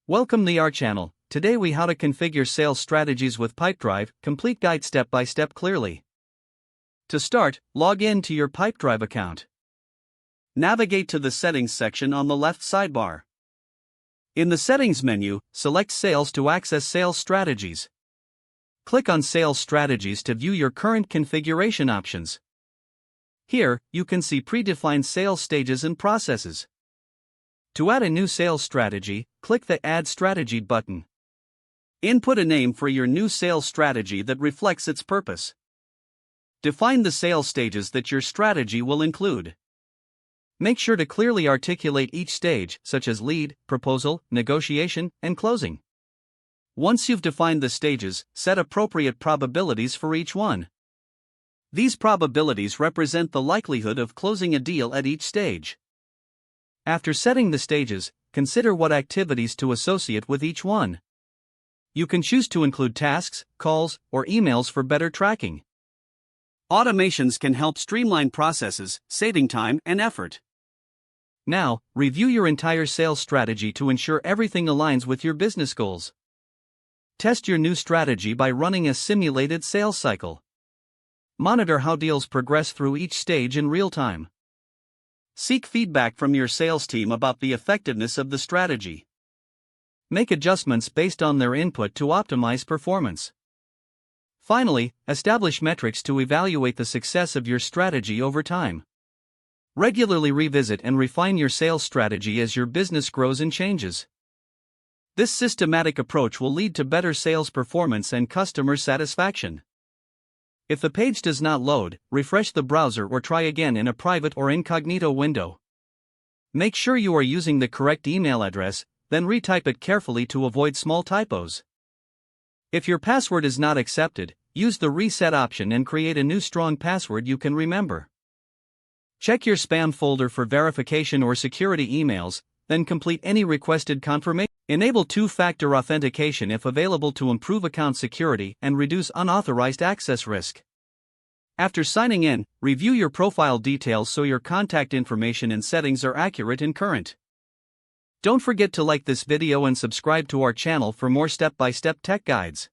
Welcome to our channel. Today we how to configure sales strategies with Pipedrive, complete guide step by step clearly. To start, log in to your Pipedrive account. Navigate to the settings section on the left sidebar. In the settings menu, select sales to access sales strategies. Click on sales strategies to view your current configuration options. Here, you can see predefined sales stages and processes. To add a new sales strategy, click the Add Strategy button. Input a name for your new sales strategy that reflects its purpose. Define the sales stages that your strategy will include. Make sure to clearly articulate each stage, such as lead, proposal, negotiation, and closing. Once you've defined the stages, set appropriate probabilities for each one. These probabilities represent the likelihood of closing a deal at each stage. After setting the stages, consider what activities to associate with each one. You can choose to include tasks, calls, or emails for better tracking. Automations can help streamline processes, saving time and effort. Now, review your entire sales strategy to ensure everything aligns with your business goals. Test your new strategy by running a simulated sales cycle. Monitor how deals progress through each stage in real time. Seek feedback from your sales team about the effectiveness of the strategy. Make adjustments based on their input to optimize performance. Finally, establish metrics to evaluate the success of your strategy over time. Regularly revisit and refine your sales strategy as your business grows and changes. This systematic approach will lead to better sales performance and customer satisfaction. If the page does not load, refresh the browser or try again in a private or incognito window. Make sure you are using the correct email address, then retype it carefully to avoid small typos. If your password is not accepted, use the reset option and create a new strong password you can remember. Check your spam folder for verification or security emails, then complete any requested confirmation. Enable two-factor authentication if available to improve account security and reduce unauthorized access risk. After signing in, review your profile details so your contact information and settings are accurate and current. Don't forget to like this video and subscribe to our channel for more step-by-step tech guides.